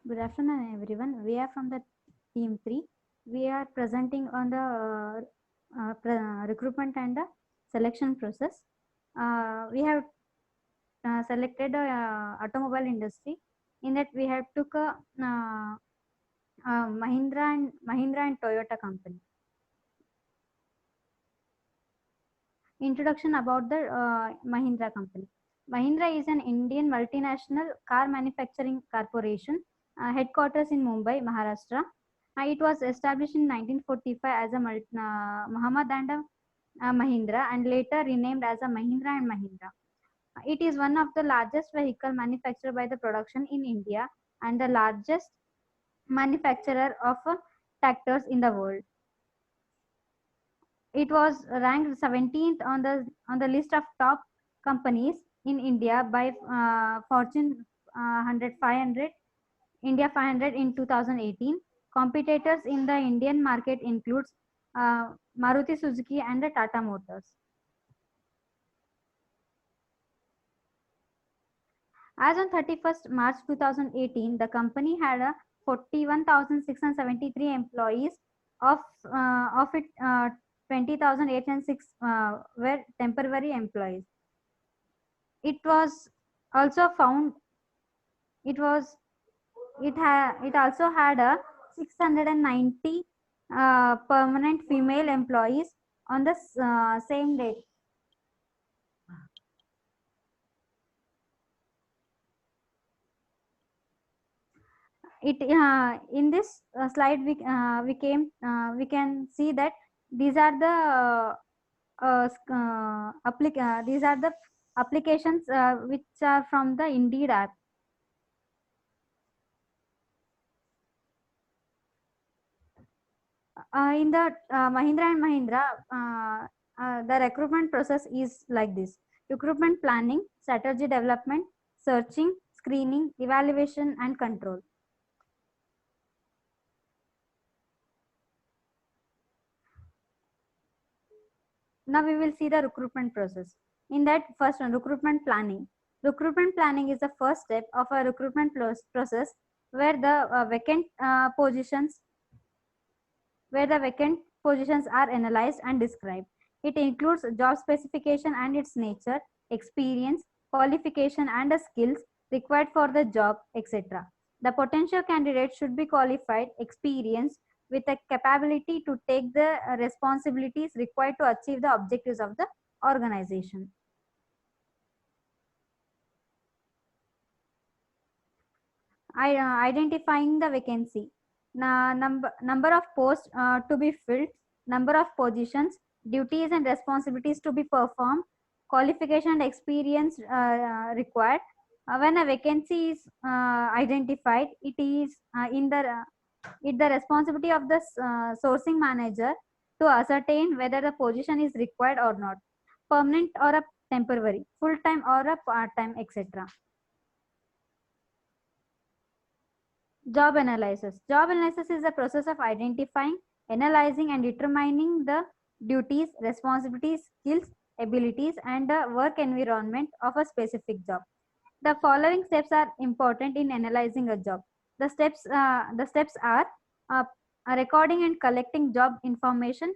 Good afternoon, everyone. We are from the team 3. We are presenting on the recruitment and the selection process. We have selected automobile industry. In that, we have took a Mahindra and Toyota company. Introduction about the Mahindra company. Mahindra is an Indian multinational car manufacturing corporation, headquarters in Mumbai, Maharashtra. It was established in 1945 as a Muhammad and Mahindra, and later renamed as a Mahindra and Mahindra. It is one of the largest vehicle manufactured by the production in India and the largest manufacturer of tractors in the world. It was ranked 17th on the list of top companies in India by Fortune 100 500 India 500 in 2018. Competitors in the Indian market includes Maruti Suzuki and the Tata Motors. As on 31st March 2018, the company had a 41,673 employees. Of it, 20,806 were temporary employees. It was also found it also had a 690 permanent female employees on the same date. In this slide we can see that these are the these are the applications which are from the Indeed app. In the Mahindra and Mahindra, the recruitment process is like this: recruitment planning, strategy development, searching, screening, evaluation, and control. Now we will see the recruitment process. In that, first one, recruitment planning. Recruitment planning is the first step of a recruitment process where the vacant positions are analyzed and described. It includes job specification and its nature, experience, qualification, and the skills required for the job, etc. The potential candidate should be qualified, experienced, with a capability to take the responsibilities required to achieve the objectives of the organization. Identifying the vacancy. Number of posts to be filled, number of positions, duties and responsibilities to be performed, qualification and experience required. When a vacancy is identified, it is the responsibility of the sourcing manager to ascertain whether the position is required or not, permanent or a temporary, full-time or a part-time, etc. Job analysis. Job analysis is the process of identifying, analyzing, and determining the duties, responsibilities, skills, abilities, and the work environment of a specific job. The following steps are important in analyzing a job. The steps are recording and collecting job information,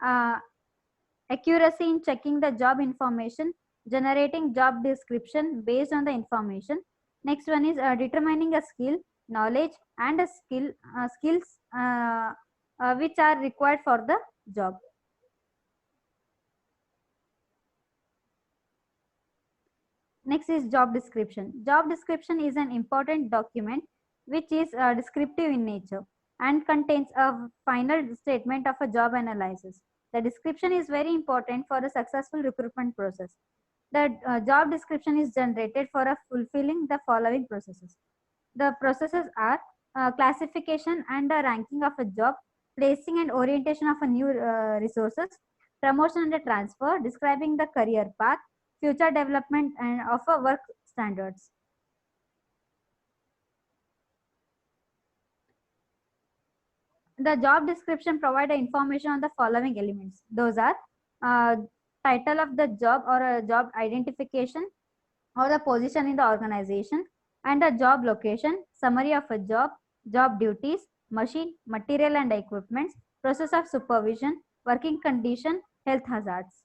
accuracy in checking the job information, generating job description based on the information. Next one is determining a skill, knowledge, and a skills which are required for the job. Next is job description. Job description is an important document which is descriptive in nature and contains a final statement of a job analysis. The description is very important for a successful recruitment process. The job description is generated for fulfilling the following processes. The processes are classification and ranking of a job, placing and orientation of a new resources, promotion and transfer, describing the career path, future development and of a work standards. The job description provide information on the following elements. Those are title of the job or a job identification or the position in the organization, And a job location, summary of a job, job duties, machine, material and equipments, process of supervision, working condition, health hazards.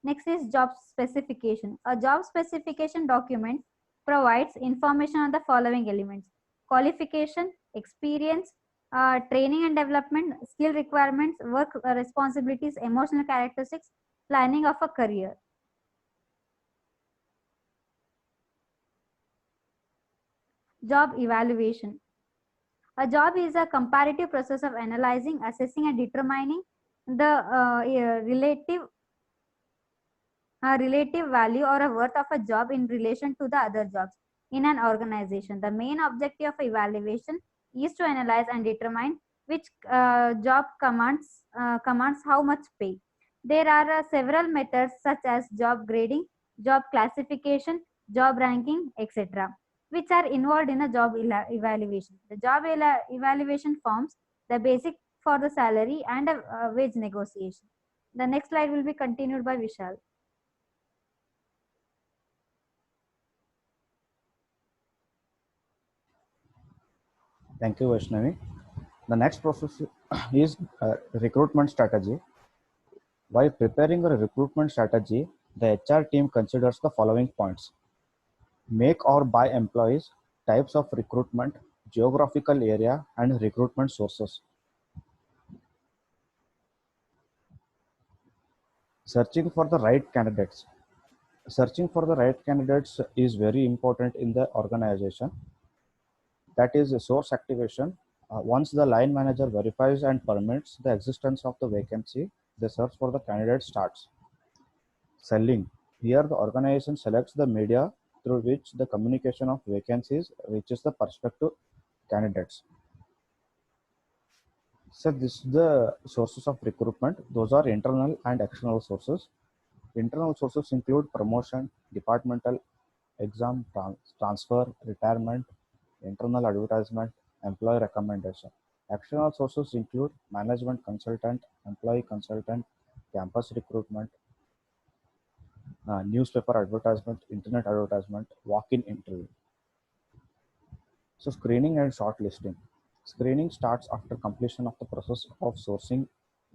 Next is job specification. A job specification document provides information on the following elements: qualification, experience, training and development, skill requirements, work responsibilities, emotional characteristics, planning of a career. Job evaluation. A job is a comparative process of analyzing, assessing, and determining the relative value or a worth of a job in relation to the other jobs in an organization. The main objective of evaluation is to analyze and determine which job commands how much pay. There are several methods such as job grading, job classification, job ranking, etc., which are involved in a job evaluation. The job evaluation forms the basic for the salary and a wage negotiation. The next slide will be continued by Vishal. Thank you, Vaishnavi. The next process is recruitment strategy. While preparing a recruitment strategy, the HR team considers the following points: make or buy employees, types of recruitment, geographical area, and recruitment sources. Searching for the right candidates. Searching for the right candidates is very important in the organization. That is source activation. Once the line manager verifies and permits the existence of the vacancy, the search for the candidate starts. Selling. Here the organization selects the media through which the communication of vacancies reaches the prospective candidates. So this is the sources of recruitment. Those are internal and external sources. Internal sources include promotion, departmental exam, transfer, retirement, internal advertisement, employee recommendation. External sources include management consultant, employee consultant, campus recruitment, newspaper advertisement, internet advertisement, walk-in interview. So screening and shortlisting. Screening starts after completion of the process of sourcing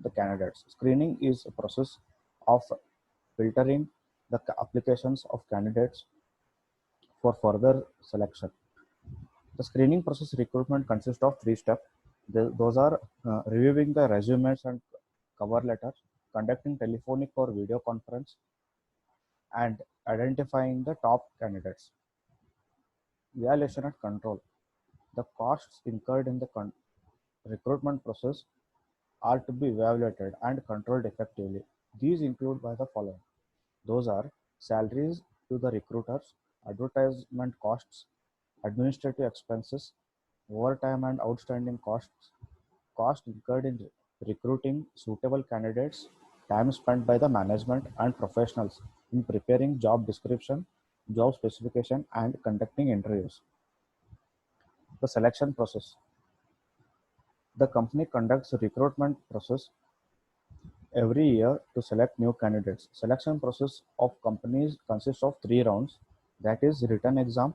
the candidates. Screening is a process of filtering the applications of candidates for further selection. The screening process recruitment consists of three steps. Those are reviewing the resumes and cover letters, conducting telephonic or video conference, and identifying the top candidates. Evaluation and control. The costs incurred in the recruitment process are to be evaluated and controlled effectively. These include by the following. Those are salaries to the recruiters, advertisement costs, administrative expenses, overtime and outstanding costs, cost incurred in recruiting suitable candidates, time spent by the management and professionals in preparing job description, job specification, and conducting interviews. The selection process. The company conducts a recruitment process every year to select new candidates. Selection process of companies consists of three rounds. That is written exam,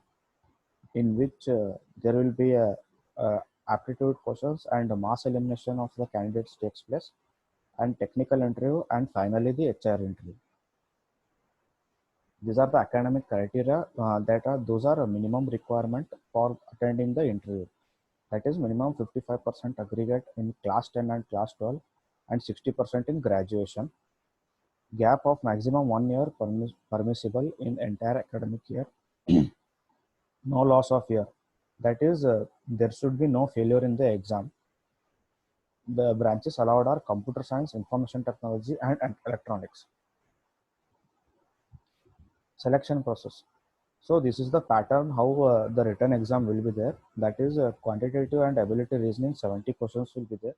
in which there will be a aptitude questions and a mass elimination of the candidates takes place, and technical interview, and finally the HR interview. These are the academic criteria those are a minimum requirement for attending the interview. That is minimum 55% aggregate in class 10 and class 12 and 60% in graduation. Gap of maximum 1 year permissible in entire academic year. No loss of year. That is, there should be no failure in the exam. The branches allowed are computer science, information technology, and electronics. Selection process. So this is the pattern how the written exam will be there. That is quantitative and ability reasoning 70 questions will be there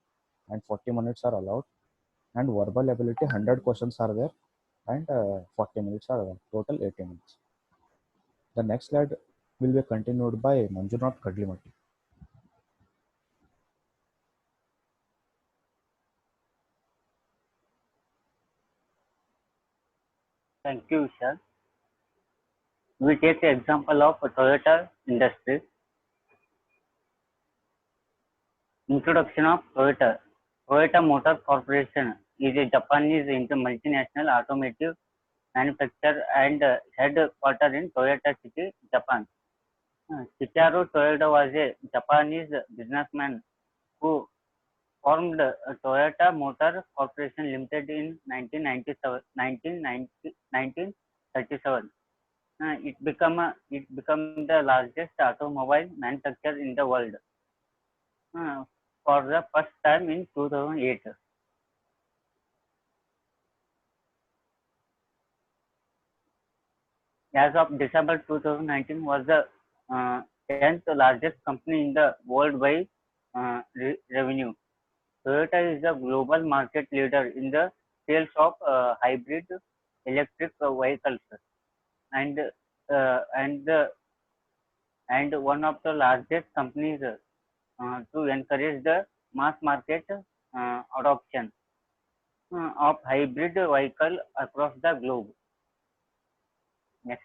and 40 minutes are allowed, and verbal ability 100 questions are there and 40 minutes are allowed, total 80 minutes. The next slide will be continued by Manjunath Kadlimati. Thank you, sir. We take the example of Toyota Industries. Introduction of Toyota. Toyota Motor Corporation is a Japanese multinational automotive manufacturer and headquartered in Toyota City, Japan. Shigeru Toyoda was a Japanese businessman who formed Toyota Motor Corporation Limited in 1937. It became the largest automobile manufacturer in the world uh, for the first time in 2008. As of December 2019, was the 10th largest company in the world by revenue. Toyota is the global market leader in the sales of hybrid electric vehicles and and one of the largest companies to encourage the mass market adoption of hybrid vehicle across the globe. Next,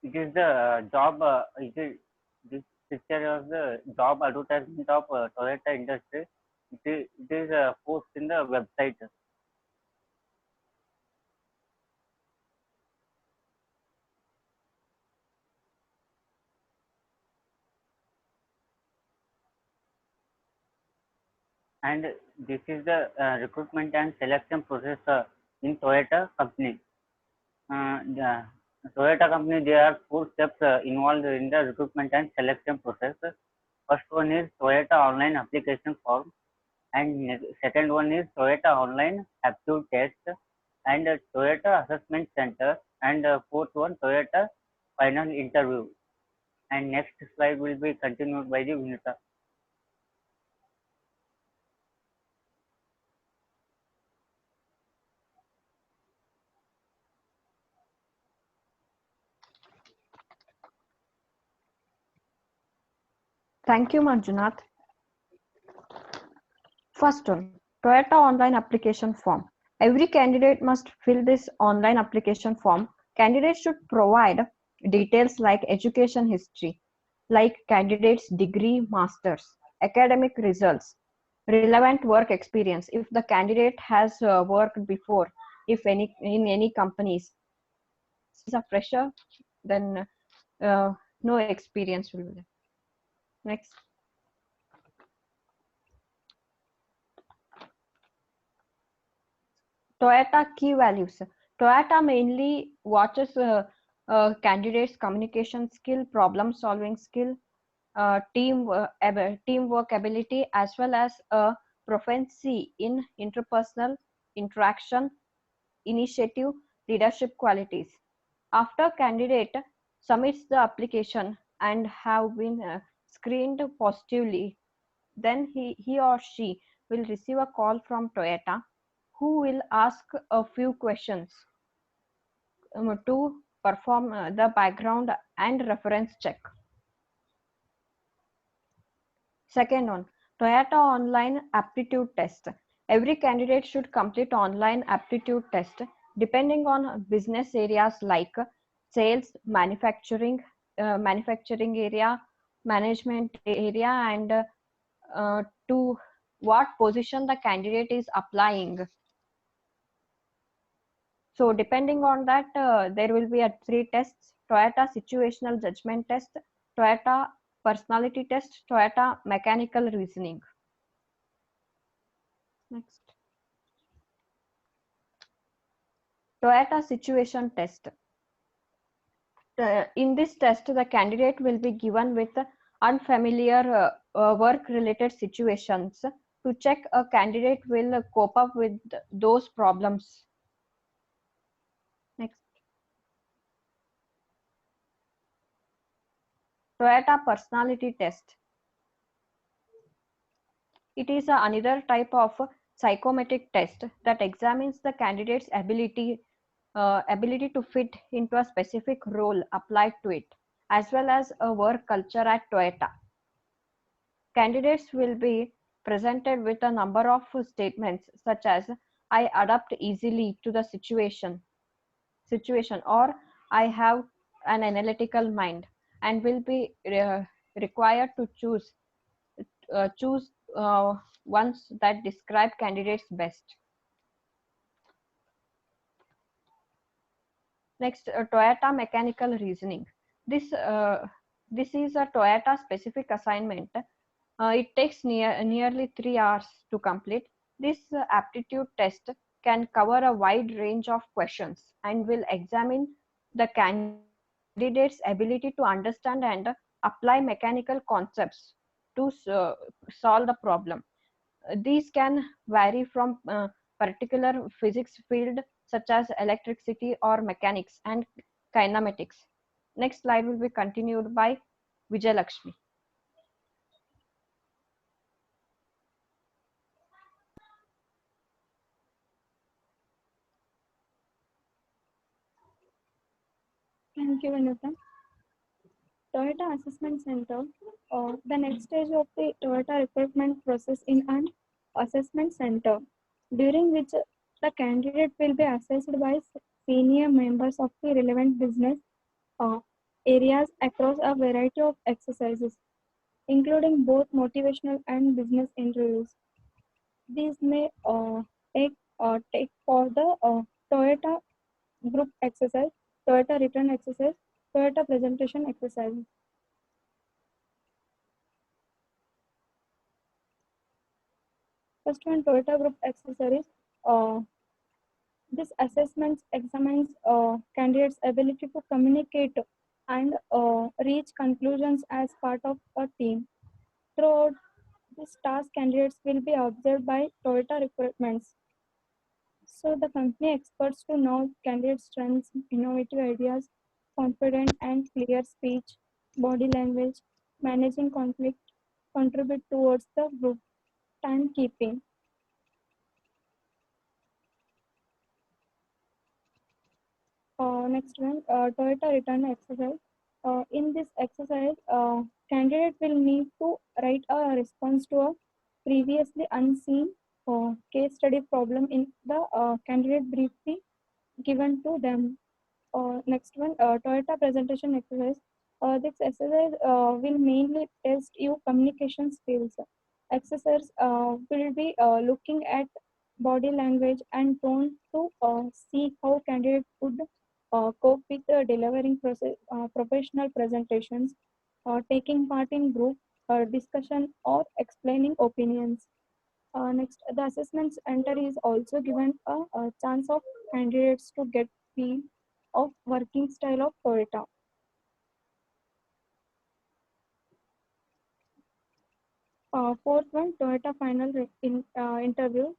it is the job. It is this picture of the job advertisement of Toyota Industries. It is a post in the website. And this is the recruitment and selection process in Toyota company. The Toyota company, there are four steps involved in the recruitment and selection process. First one is Toyota online application form, and second one is Toyota online aptitude test, and Toyota assessment center, and fourth one Toyota final interview. And next slide will be continued by the Vinita. Thank you, Manjunath. First one, Toyota online application form. Every candidate must fill this online application form. Candidates should provide details like education history, like candidate's degree, master's, academic results, relevant work experience. If the candidate has worked before, if any in any companies, is a fresher, then no experience will be there. Next. Toyota key values. Toyota mainly watches candidates' communication skill, problem solving skill, teamwork ability, as well as a proficiency in interpersonal interaction, initiative, leadership qualities. After candidate submits the application and have been screened positively, then he or she will receive a call from Toyota, who will ask a few questions to perform the background and reference check. Second one, Toyota online aptitude test. Every candidate should complete online aptitude test depending on business areas like sales, manufacturing area, management area, and to what position the candidate is applying. So depending on that, there will be 3 tests: Toyota situational judgment test, Toyota personality test, Toyota mechanical reasoning. Next. Toyota situation test. In this test, the candidate will be given with unfamiliar work-related situations to check a candidate will cope up with those problems. Next. Toyota personality test. It is another type of psychometric test that examines the candidate's ability to fit into a specific role applied to it, as well as a work culture at Toyota. Candidates will be presented with a number of statements such as I adapt easily to the situation, or I have an analytical mind, and will be required to choose ones that describe candidates best. Next, Toyota mechanical reasoning. This is a Toyota specific assignment. It takes nearly 3 hours to complete. This aptitude test can cover a wide range of questions and will examine the candidate's ability to understand and apply mechanical concepts to solve the problem. These can vary from particular physics field such as electricity or mechanics and kinematics. Next slide will be continued by Vijayalakshmi. Thank you, Vanessa. Toyota Assessment Center. The next stage of the Toyota recruitment process in an assessment center, during which the candidate will be assessed by senior members of the relevant business uh, areas across a variety of exercises, including both motivational and business interviews. These may take for the Toyota group exercise, Toyota return exercise, Toyota presentation exercise. First one, Toyota group exercise. Uh, this assessment examines candidates' ability to communicate and reach conclusions as part of a team. Throughout this task, candidates will be observed by Toyota recruitments. So the company experts to know candidates' strengths, innovative ideas, confident and clear speech, body language, managing conflict, contribute towards the group timekeeping. Next one, Toyota return exercise. In this exercise, candidate will need to write a response to a previously unseen case study problem in the candidate briefly given to them. Next one, Toyota presentation exercise. This exercise will mainly test your communication skills. Exercise will be looking at body language and tone to see how candidate would cope with delivering professional presentations, taking part in group discussion or explaining opinions. Next, the assessment center is also given a chance of candidates to get feel of working style of Toyota. Fourth one, Toyota final interview.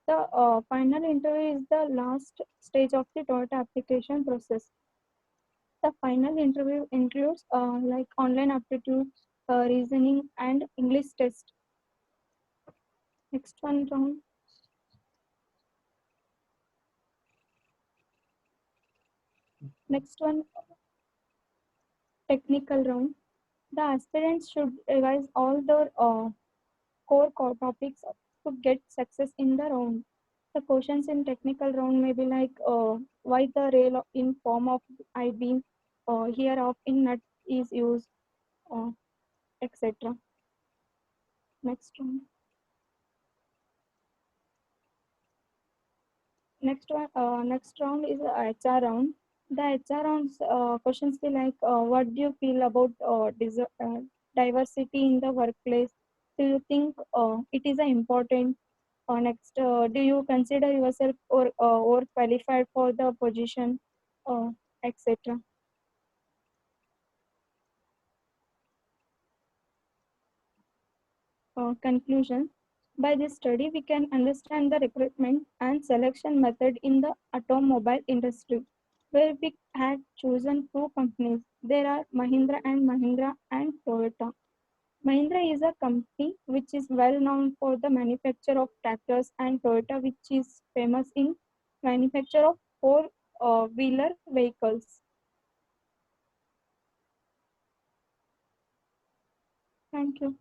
The final interview is the last stage of the Toyota application process. The final interview includes like online aptitude, reasoning, and English test. Next one round. Next one, technical round. The aspirants should revise all their core topics to get success in the round. The questions in technical round may be like why the rail in form of I-beam here of in nut is used, etc. Next one. Next round is the HR round. The HR rounds questions be like, what do you feel about diversity in the workplace? Do you think it is important? Next, do you consider yourself or qualified for the position, etc. Conclusion. By this study, we can understand the recruitment and selection method in the automobile industry, where we had chosen two companies. There are Mahindra and Toyota. Mahindra is a company which is well known for the manufacture of tractors, and Toyota, which is famous in manufacture of four-wheeler vehicles. Thank you.